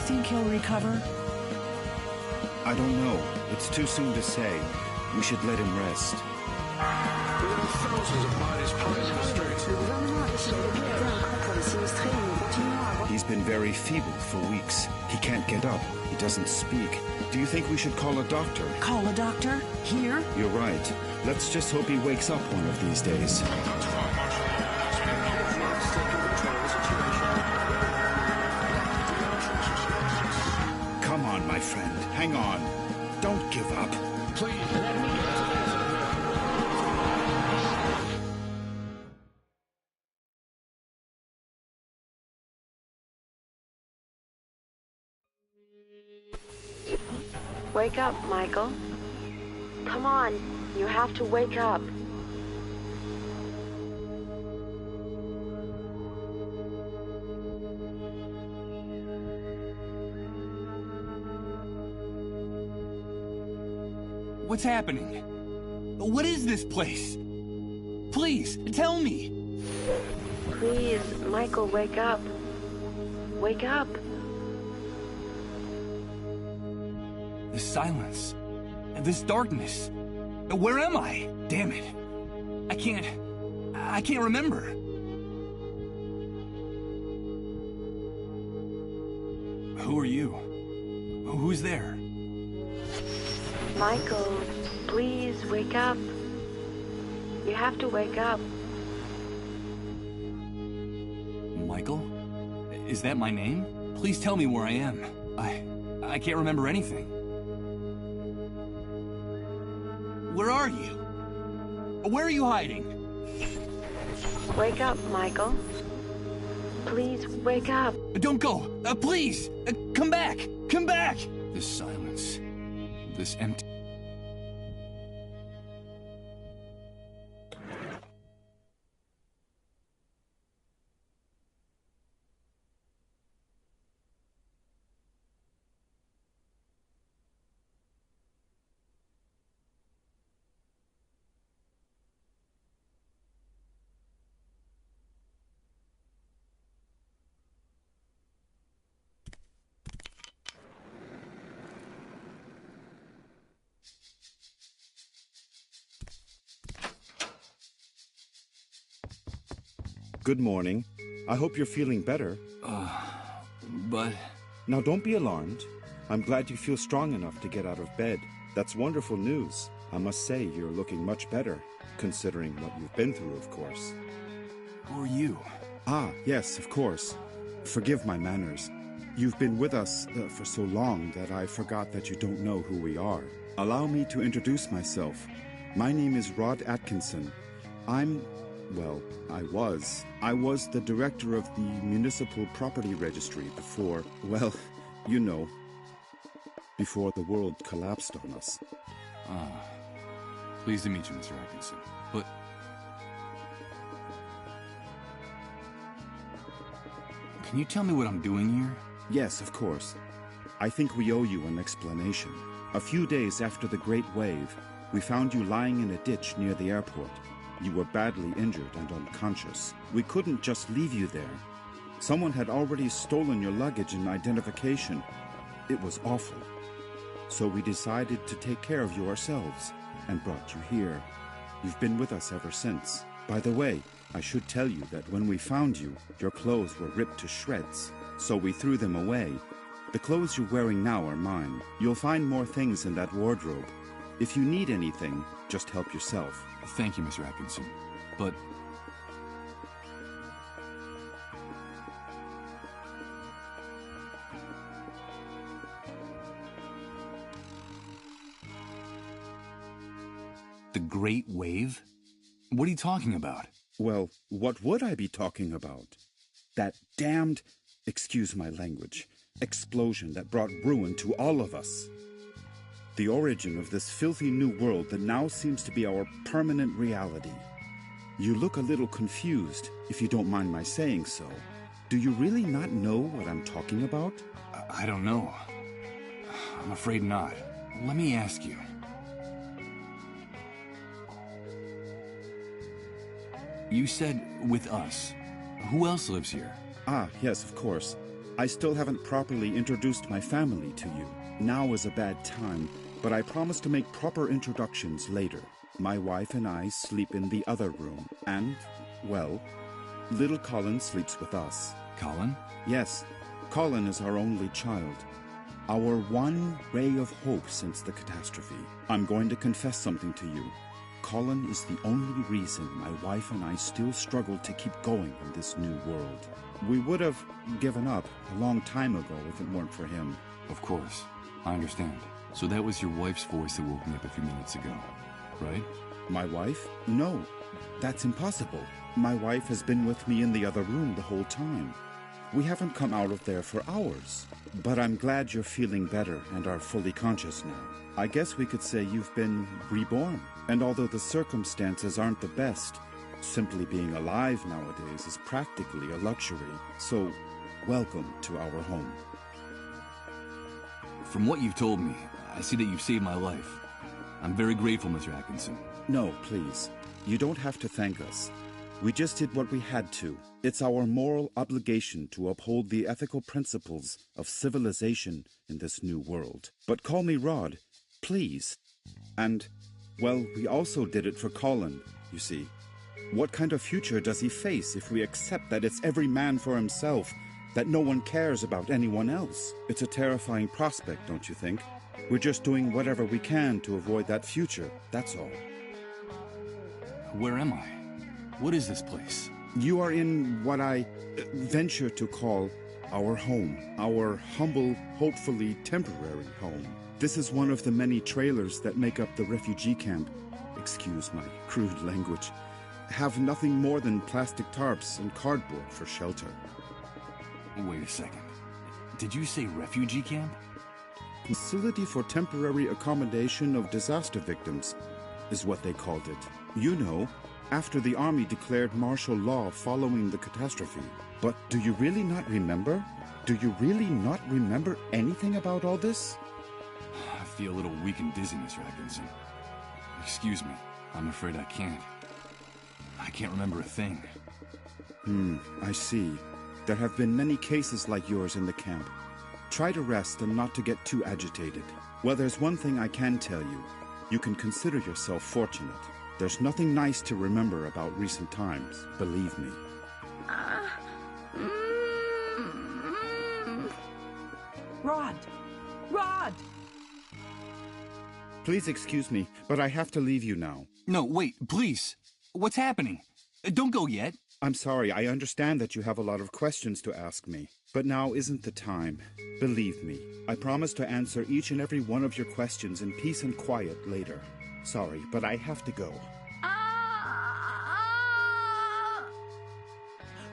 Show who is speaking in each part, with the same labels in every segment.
Speaker 1: think he'll recover?
Speaker 2: I don't know. It's too soon to say. We should let him rest.
Speaker 3: There are thousands of bodies piled in the streets.
Speaker 2: He's been very feeble for weeks. He can't get up. He doesn't speak. Do you think we should call a doctor?
Speaker 1: Call a doctor? Here?
Speaker 2: You're right. Let's just hope he wakes up one of these days. Come on, my friend. Hang on. Don't give up.
Speaker 3: Please, let me get to this.
Speaker 4: Wake up, Michael. Come on, you have to wake up.
Speaker 5: What's happening? What is this place? Please, tell me.
Speaker 4: Please, Michael, wake up. Wake up.
Speaker 5: This silence, this darkness. Where am I? Damn it. I can't remember. Who are you? Who's there?
Speaker 4: Michael, please wake up. You have to wake up.
Speaker 5: Michael? Is that my name? Please tell me where I am. I can't remember anything. Where are you? Where are you hiding?
Speaker 4: Wake up, Michael. Please wake up.
Speaker 5: Don't go! Please! Come back! Come back! This silence. This empty...
Speaker 2: Good morning. I hope you're feeling better.
Speaker 5: But...
Speaker 2: Now don't be alarmed. I'm glad you feel strong enough to get out of bed. That's wonderful news. I must say you're looking much better, considering what you've been through, of course.
Speaker 5: Who are you?
Speaker 2: Ah, yes, of course. Forgive my manners. You've been with us for so long that I forgot that you don't know who we are. Allow me to introduce myself. My name is Rod Atkinson. Well, I was the director of the Municipal Property Registry before, well, you know, before the world collapsed on us.
Speaker 5: Pleased to meet you, Mr. Atkinson. But... can you tell me what I'm doing here?
Speaker 2: Yes, of course. I think we owe you an explanation. A few days after the Great Wave, we found you lying in a ditch near the airport. You were badly injured and unconscious. We couldn't just leave you there. Someone had already stolen your luggage and identification. It was awful. So we decided to take care of you ourselves and brought you here. You've been with us ever since. By the way, I should tell you that when we found you, your clothes were ripped to shreds, so we threw them away. The clothes you're wearing now are mine. You'll find more things in that wardrobe. If you need anything, just help yourself.
Speaker 5: Thank you, Mr. Atkinson. But... the Great Wave? What are you talking about?
Speaker 2: Well, what would I be talking about? That damned, excuse my language, explosion that brought ruin to all of us. The origin of this filthy new world that now seems to be our permanent reality. You look a little confused, if you don't mind my saying so. Do you really not know what I'm talking about?
Speaker 5: I don't know. I'm afraid not. Let me ask you. You said with us. Who else lives here?
Speaker 2: Ah, yes, of course. I still haven't properly introduced my family to you. Now is a bad time, but I promise to make proper introductions later. My wife and I sleep in the other room, and, well, little Colin sleeps with us.
Speaker 5: Colin?
Speaker 2: Yes, Colin is our only child. Our one ray of hope since the catastrophe. I'm going to confess something to you. Colin is the only reason my wife and I still struggle to keep going in this new world. We would have given up a long time ago if it weren't for him.
Speaker 5: Of course. I understand. So that was your wife's voice that woke me up a few minutes ago, right?
Speaker 2: My wife? No, that's impossible. My wife has been with me in the other room the whole time. We haven't come out of there for hours. But I'm glad you're feeling better and are fully conscious now. I guess we could say you've been reborn. And although the circumstances aren't the best, simply being alive nowadays is practically a luxury. So, welcome to our home.
Speaker 5: From what you've told me, I see that you've saved my life. I'm very grateful, Mr. Atkinson.
Speaker 2: No, please. You don't have to thank us. We just did what we had to. It's our moral obligation to uphold the ethical principles of civilization in this new world. But call me Rod, please. And, well, we also did it for Colin, you see. What kind of future does he face if we accept that it's every man for himself, that no one cares about anyone else? It's a terrifying prospect, don't you think? We're just doing whatever we can to avoid that future, that's all.
Speaker 5: Where am I? What is this place?
Speaker 2: You are in what I venture to call our home. Our humble, hopefully temporary home. This is one of the many trailers that make up the refugee camp. Excuse my crude language. Have nothing more than plastic tarps and cardboard for shelter.
Speaker 5: Wait a second. Did you say refugee camp?
Speaker 2: Facility for temporary accommodation of disaster victims is what they called it. You know, after the army declared martial law following the catastrophe. But do you really not remember? Do you really not remember anything about all this?
Speaker 5: I feel a little weak and dizzy, Mr. Atkinson. Excuse me. I'm afraid I can't. I can't remember a thing.
Speaker 2: I see. There have been many cases like yours in the camp. Try to rest and not to get too agitated. Well, there's one thing I can tell you. You can consider yourself fortunate. There's nothing nice to remember about recent times, believe me.
Speaker 1: Rod! Rod!
Speaker 2: Please excuse me, but I have to leave you now.
Speaker 5: No, wait, please. What's happening? Don't go yet.
Speaker 2: I'm sorry, I understand that you have a lot of questions to ask me. But now isn't the time. Believe me, I promise to answer each and every one of your questions in peace and quiet later. Sorry, but I have to go.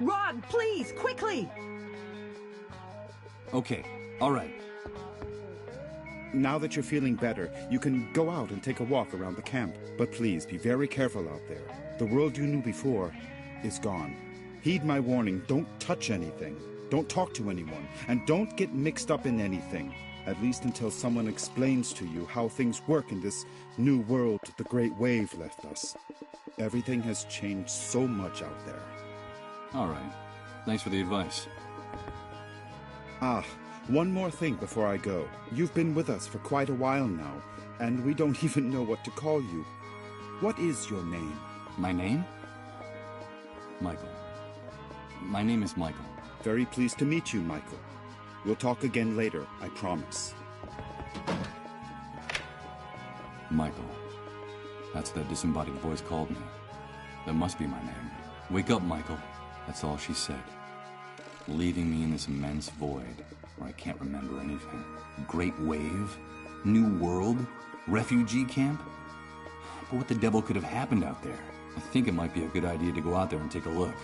Speaker 1: Rod, please, quickly!
Speaker 5: Okay, all right.
Speaker 2: Now that you're feeling better, you can go out and take a walk around the camp. But please, be very careful out there. The world you knew before is gone. Heed my warning, don't touch anything. Don't talk to anyone, and don't get mixed up in anything. At least until someone explains to you how things work in this new world the Great Wave left us. Everything has changed so much out there.
Speaker 5: All right. Thanks for the advice.
Speaker 2: One more thing before I go. You've been with us for quite a while now, and we don't even know what to call you. What is your name?
Speaker 5: My name? Michael. My name is Michael.
Speaker 2: Very pleased to meet you, Michael. We'll talk again later, I promise.
Speaker 5: Michael. That's what that disembodied voice called me. That must be my name. Wake up, Michael. That's all she said. Leaving me in this immense void where I can't remember anything. Great wave? New world? Refugee camp? But what the devil could have happened out there? I think it might be a good idea to go out there and take a look.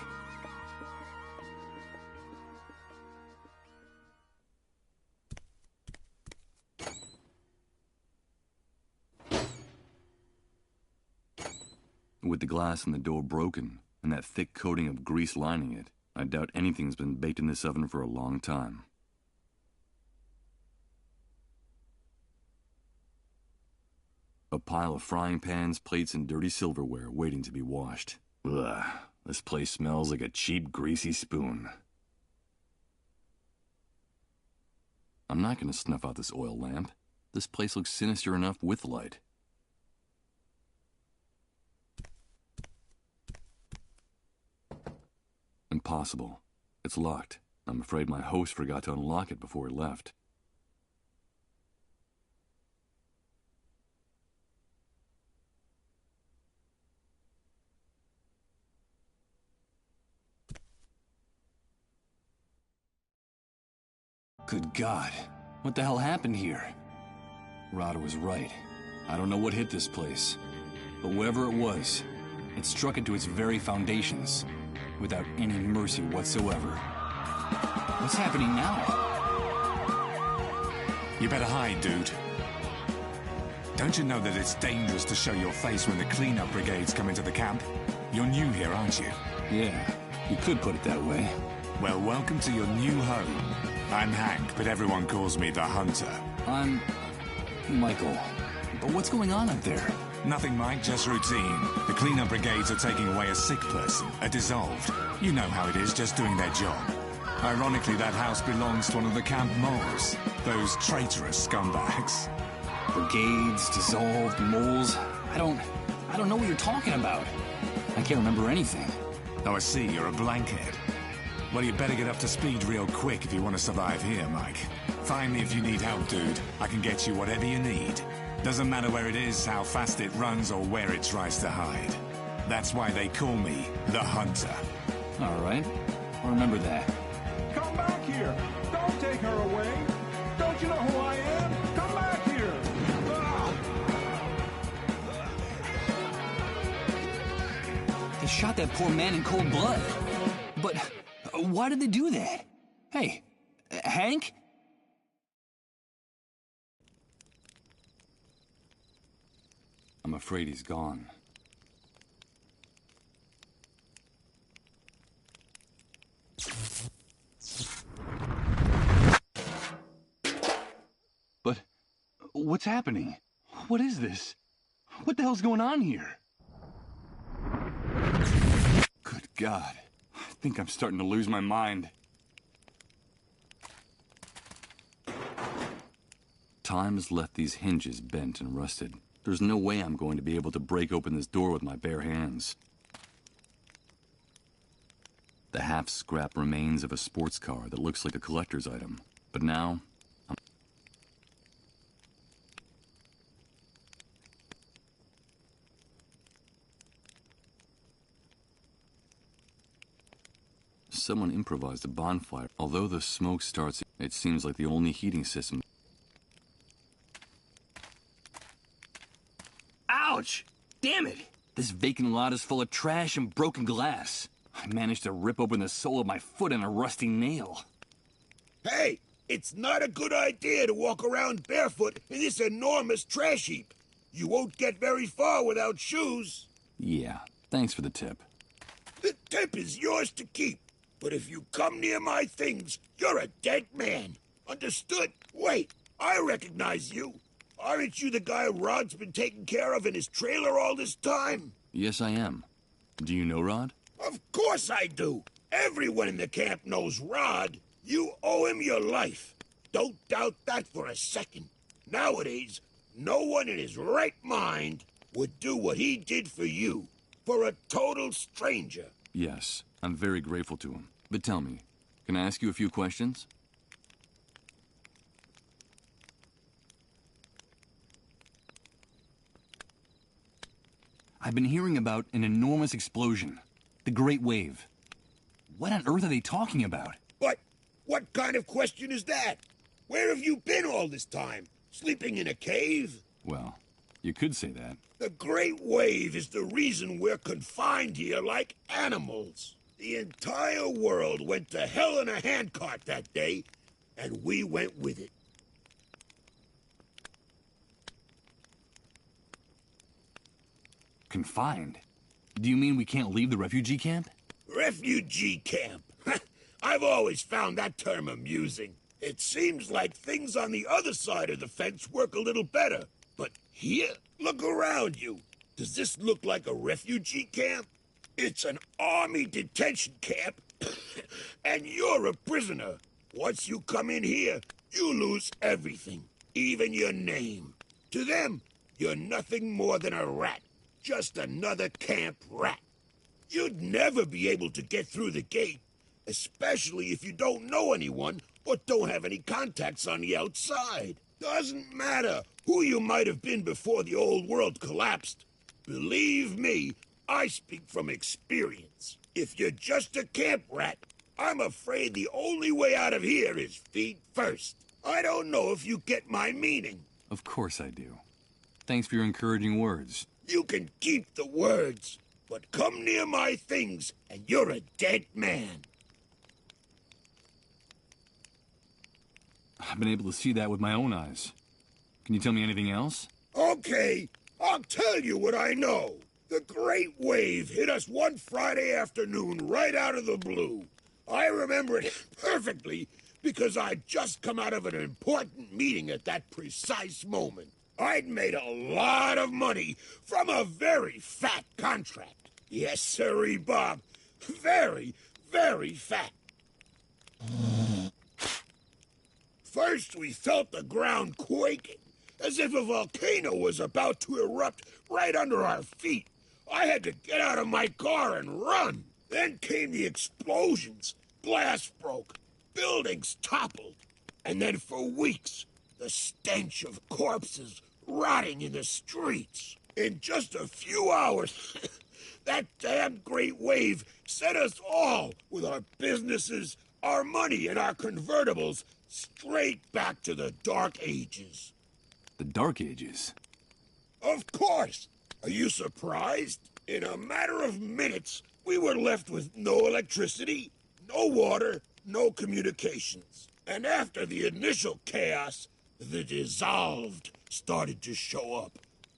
Speaker 5: With the glass in the door broken, and that thick coating of grease lining it, I doubt anything's been baked in this oven for a long time. A pile of frying pans, plates, and dirty silverware waiting to be washed. Ugh, this place smells like a cheap, greasy spoon. I'm not going to snuff out this oil lamp. This place looks sinister enough with light. Impossible. It's locked. I'm afraid my host forgot to unlock it before he left. Good God. What the hell happened here? Rod was right. I don't know what hit this place. But whatever it was, it struck it to its very foundations, without any mercy whatsoever. What's happening now?
Speaker 6: You better hide, dude. Don't you know that it's dangerous to show your face when the cleanup brigades come into the camp? You're new here, aren't you?
Speaker 5: Yeah, you could put it that way.
Speaker 6: Well, welcome to your new home. I'm Hank, but everyone calls me the Hunter.
Speaker 5: I'm Michael. But what's going on up there?
Speaker 6: Nothing, Mike, just routine. The cleanup brigades are taking away a sick person, a dissolved. You know how it is, just doing their job. Ironically, that house belongs to one of the camp moles. Those traitorous scumbags.
Speaker 5: Brigades, dissolved, moles. I don't know what you're talking about. I can't remember anything.
Speaker 6: Oh, I see, you're a blankhead. Well, you better get up to speed real quick if you want to survive here, Mike. Find me if you need help, dude. I can get you whatever you need. Doesn't matter where it is, how fast it runs, or where it tries to hide. That's why they call me the Hunter.
Speaker 5: All right. I'll remember that.
Speaker 7: Come back here! Don't take her away! Don't you know who I am? Come back here!
Speaker 5: They shot that poor man in cold blood. But why did they do that? Hey, Hank? I'm afraid he's gone. But what's happening? What is this? What the hell's going on here? Good God. I think I'm starting to lose my mind. Time has left these hinges bent and rusted. There's no way I'm going to be able to break open this door with my bare hands. The half-scrap remains of a sports car that looks like a collector's item. But now, someone improvised a bonfire. Although the smoke starts, it seems like the only heating system. Ouch! Damn it! This vacant lot is full of trash and broken glass. I managed to rip open the sole of my foot in a rusty nail.
Speaker 8: Hey! It's not a good idea to walk around barefoot in this enormous trash heap. You won't get very far without shoes.
Speaker 5: Yeah, thanks for the tip.
Speaker 8: The tip is yours to keep. But if you come near my things, you're a dead man. Understood? Wait, I recognize you. Aren't you the guy Rod's been taking care of in his trailer all this time?
Speaker 5: Yes, I am. Do you know Rod?
Speaker 8: Of course I do. Everyone in the camp knows Rod. You owe him your life. Don't doubt that for a second. Nowadays, no one in his right mind would do what he did for you. For a total stranger.
Speaker 5: Yes, I'm very grateful to him. But tell me, can I ask you a few questions? I've been hearing about an enormous explosion. The Great Wave. What on earth are they talking about?
Speaker 8: What kind of question is that? Where have you been all this time? Sleeping in a cave?
Speaker 5: Well, you could say that.
Speaker 8: The Great Wave is the reason we're confined here like animals. The entire world went to hell in a handcart that day, and we went with it.
Speaker 5: Confined? Do you mean we can't leave the refugee camp?
Speaker 8: Refugee camp? I've always found that term amusing. It seems like things on the other side of the fence work a little better. But here, look around you. Does this look like a refugee camp? It's an army detention camp, and you're a prisoner. Once you come in here, you lose everything, even your name. To them, you're nothing more than a rat, just another camp rat. You'd never be able to get through the gate, especially if you don't know anyone or don't have any contacts on the outside. Doesn't matter who you might have been before the old world collapsed. Believe me, I speak from experience. If you're just a camp rat, I'm afraid the only way out of here is feet first. I don't know if you get my meaning.
Speaker 5: Of course I do. Thanks for your encouraging words.
Speaker 8: You can keep the words, but come near my things and you're a dead man.
Speaker 5: I've been able to see that with my own eyes. Can you tell me anything else?
Speaker 8: Okay, I'll tell you what I know. The Great Wave hit us one Friday afternoon right out of the blue. I remember it perfectly because I'd just come out of an important meeting at that precise moment. I'd made a lot of money from a very fat contract. Yes, sirree, Bob. Very, very fat. First, we felt the ground quaking, as if a volcano was about to erupt right under our feet. I had to get out of my car and run. Then came the explosions. Glass broke. Buildings toppled. And then for weeks, the stench of corpses rotting in the streets. In just a few hours, that damn Great Wave sent us all, with our businesses, our money, and our convertibles, straight back to the Dark Ages.
Speaker 5: The Dark Ages?
Speaker 8: Of course! Are you surprised? In a matter of minutes, we were left with no electricity, no water, no communications. And after the initial chaos, the dissolved started to show up.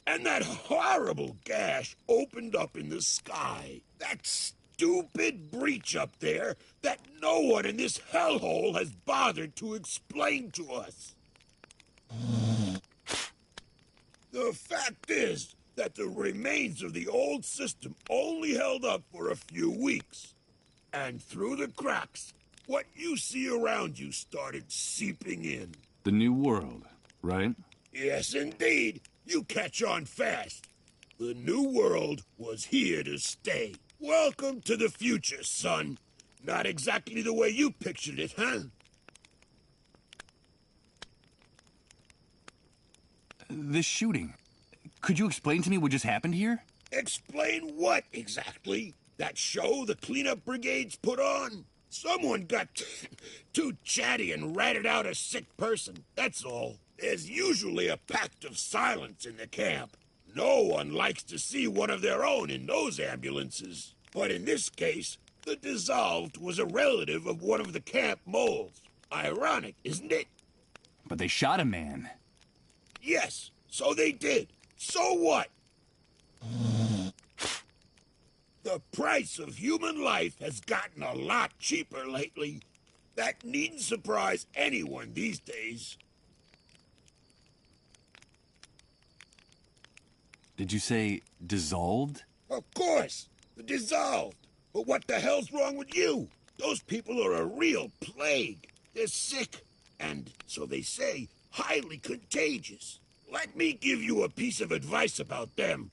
Speaker 8: And that horrible gash opened up in the sky. That stupid breach up there that no one in this hellhole has bothered to explain to us. The fact is that the remains of the old system only held up for a few weeks. And through the cracks, what you see around you started seeping in.
Speaker 5: The new world, right?
Speaker 8: Yes, indeed. You catch on fast. The new world was here to stay. Welcome to the future, son. Not exactly the way you pictured it, huh?
Speaker 5: This shooting. Could you explain to me what just happened here?
Speaker 8: Explain what, exactly? That show the cleanup brigades put on? Someone got too chatty and ratted out a sick person, that's all. There's usually a pact of silence in the camp. No one likes to see one of their own in those ambulances. But in this case, the dissolved was a relative of one of the camp moles. Ironic, isn't it?
Speaker 5: But they shot a man.
Speaker 8: Yes, so they did. So what? The price of human life has gotten a lot cheaper lately. That needn't surprise anyone these days.
Speaker 5: Did you say dissolved?
Speaker 8: Of course, dissolved. But what the hell's wrong with you? Those people are a real plague. They're sick, and, so they say, highly contagious. Let me give you a piece of advice about them.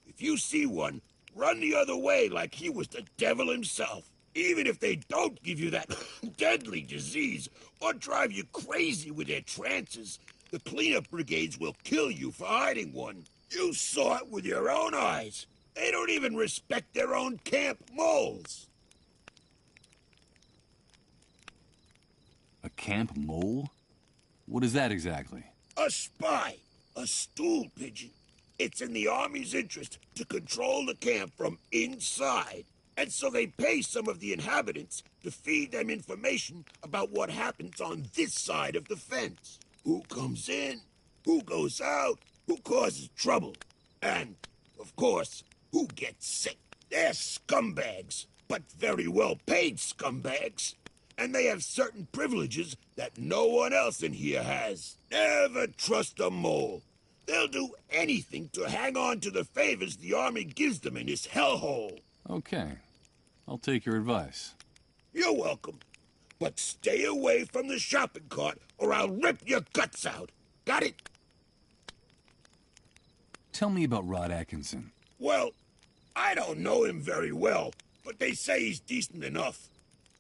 Speaker 8: If you see one, run the other way like he was the devil himself. Even if they don't give you that deadly disease or drive you crazy with their trances, the cleanup brigades will kill you for hiding one. You saw it with your own eyes. They don't even respect their own camp moles.
Speaker 5: A camp mole? What is that exactly?
Speaker 8: A spy. A stool pigeon. It's in the Army's interest to control the camp from inside. And so they pay some of the inhabitants to feed them information about what happens on this side of the fence. Who comes in, who goes out, who causes trouble, and, of course, who gets sick. They're scumbags, but very well-paid scumbags. And they have certain privileges that no one else in here has. Never trust a mole. They'll do anything to hang on to the favors the Army gives them in this hellhole.
Speaker 5: Okay. I'll take your advice.
Speaker 8: You're welcome. But stay away from the shopping cart, or I'll rip your guts out. Got it?
Speaker 5: Tell me about Rod Atkinson.
Speaker 8: Well, I don't know him very well, but they say he's decent enough.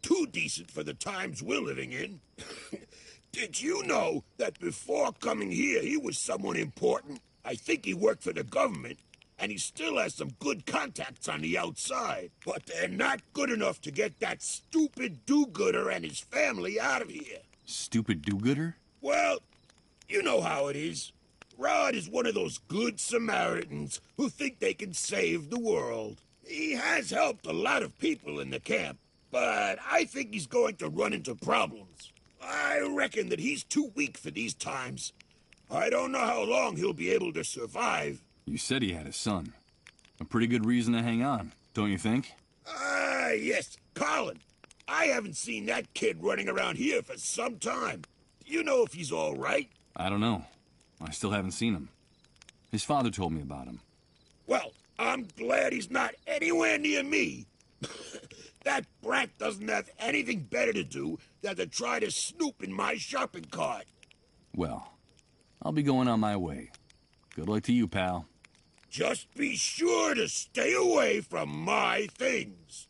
Speaker 8: Too decent for the times we're living in. Did you know that before coming here, he was someone important? I think he worked for the government, and he still has some good contacts on the outside. But they're not good enough to get that stupid do-gooder and his family out of here.
Speaker 5: Stupid do-gooder?
Speaker 8: Well, you know how it is. Rod is one of those good Samaritans who think they can save the world. He has helped a lot of people in the camp, but I think he's going to run into problems. I reckon that he's too weak for these times. I don't know how long he'll be able to survive.
Speaker 5: You said he had a son. A pretty good reason to hang on, don't you think?
Speaker 8: Yes, Colin. I haven't seen that kid running around here for some time. Do you know if he's all right?
Speaker 5: I don't know. I still haven't seen him. His father told me about him.
Speaker 8: Well, I'm glad he's not anywhere near me. That brat doesn't have anything better to do than to try to snoop in my shopping cart.
Speaker 5: Well, I'll be going on my way. Good luck to you, pal.
Speaker 8: Just be sure to stay away from my things.